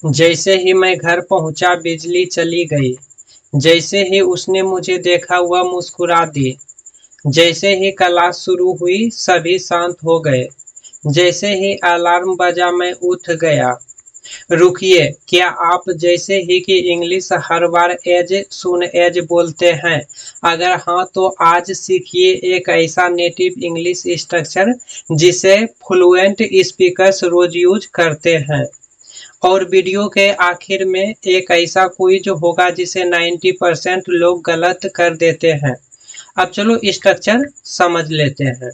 जैसे ही मैं घर पहुंचा बिजली चली गई। जैसे ही उसने मुझे देखा वह मुस्कुरा दी। जैसे ही क्लास शुरू हुई सभी शांत हो गए। जैसे ही अलार्म बजा मैं उठ गया। रुकिए, क्या आप जैसे ही कि इंग्लिश हर बार एज सुन एज बोलते हैं? अगर हाँ तो आज सीखिए एक ऐसा नेटिव इंग्लिश स्ट्रक्चर जिसे फ्लुएंट स्पीकर्स रोज यूज करते हैं। और वीडियो के आखिर में एक ऐसा क्विज होगा जिसे 90% लोग गलत कर देते हैं। अब चलो स्ट्रक्चर समझ लेते हैं।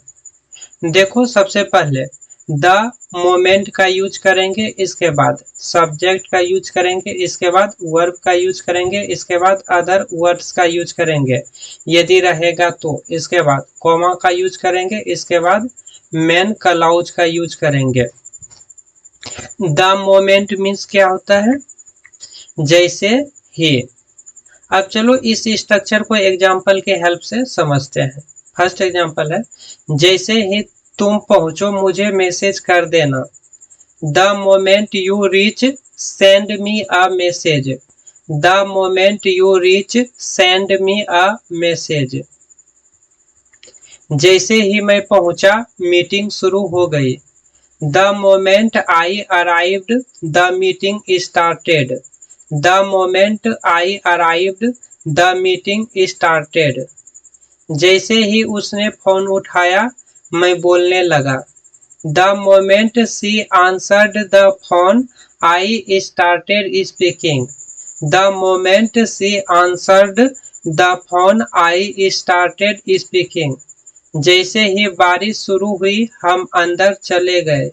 देखो, सबसे पहले द मोमेंट का यूज करेंगे, इसके बाद सब्जेक्ट का यूज करेंगे, इसके बाद वर्ब का यूज करेंगे, इसके बाद अदर वर्ड्स का यूज करेंगे यदि रहेगा तो, इसके बाद कॉमा का यूज करेंगे, इसके बाद मेन क्लाउज का यूज करेंगे। द मोमेंट मीन्स क्या होता है? जैसे ही। अब चलो इस स्ट्रक्चर को एग्जाम्पल के हेल्प से समझते हैं। फर्स्ट एग्जाम्पल है, जैसे ही तुम पहुंचो मुझे मैसेज कर देना। The moment you reach send me a message. The moment you reach send me a message. जैसे ही मैं पहुंचा मीटिंग शुरू हो गई। The moment I arrived, the meeting started. The moment I arrived, the meeting started. जैसे ही उसने phone उठाया मैं बोलने लगा। The moment she answered the phone, I started speaking. The moment she answered the phone, I started speaking. जैसे ही बारिश शुरू हुई हम अंदर चले गए।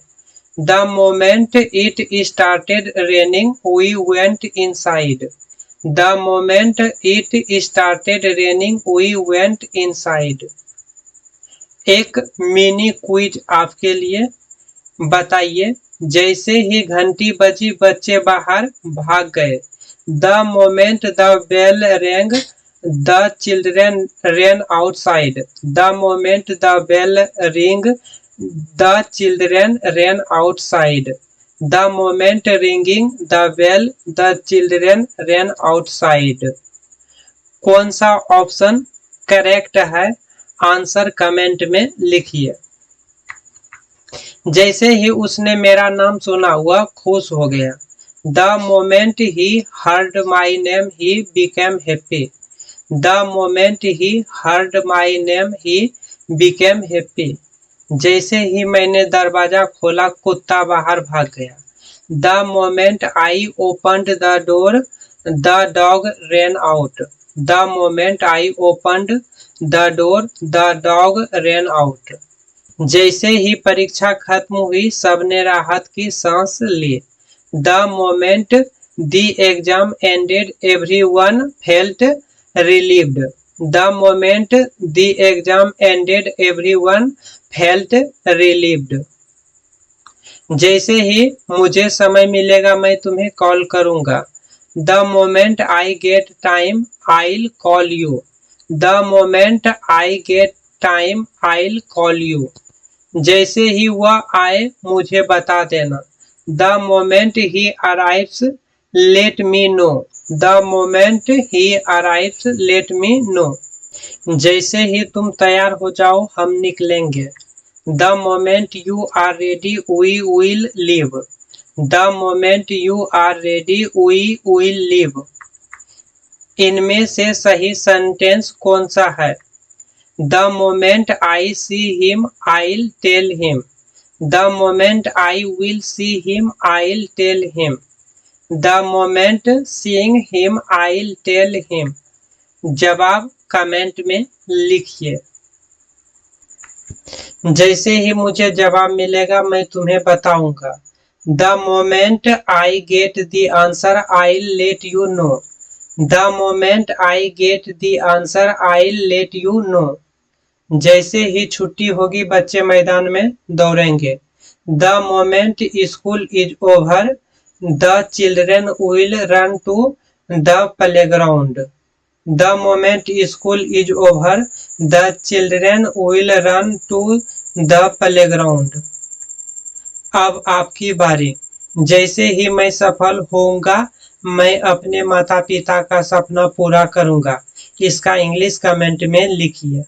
The moment it started raining, we went inside. The moment it started raining, we went inside. एक mini quiz आपके लिए। बताइए, जैसे ही घंटी बजी बच्चे बाहर भाग गए। The moment the bell rang, the children ran outside. The moment the bell rang, the children ran outside. The moment ringing the bell, the children ran outside. कौन सा ऑप्शन करेक्ट है? आंसर कमेंट में लिखिए। जैसे ही उसने मेरा नाम सुना वह खुश हो गया। The moment he heard my name, he became happy. The moment he heard my name, he became happy. जैसे ही मैंने दरवाजा खोला कुत्ता बाहर भाग गया। The moment I opened the door, the dog ran out. The moment I opened the door, the dog ran out. जैसे ही परीक्षा खत्म हुई सबने राहत की सांस ली। The moment the exam ended, everyone felt relieved. The moment the exam ended, everyone felt relieved. जैसे ही मुझे समय मिलेगा मैं तुम्हें कॉल करूंगा। The moment I get time, I'll call you. The moment I get time, I'll call you. जैसे ही वह आए मुझे बता देना। The moment he arrives, let me know. The moment he arrives, let me know. जैसे ही तुम तैयार हो जाओ हम निकलेंगे। The moment you are ready, we will leave. The moment you are ready, we will leave. इनमें से सही सेंटेंस कौन सा है? The moment I see him, I'll tell him. The moment I will see him, I'll tell him. The moment seeing him, I'll tell him. जवाब comment में लिखिए। जैसे ही मुझे जवाब मिलेगा मैं तुम्हें बताऊंगा। The moment I get the answer, I'll let you know. The moment I get the answer, I'll let you know. जैसे ही छुट्टी होगी बच्चे मैदान में दौड़ेंगे। The moment school is over, the children will run to the playground. The moment school is over, the children will run to the playground. अब आपकी बारी। जैसे ही मैं सफल होऊंगा, मैं अपने माता-पिता का सपना पूरा करूंगा। इसका इंग्लिश कमेंट में लिखिए।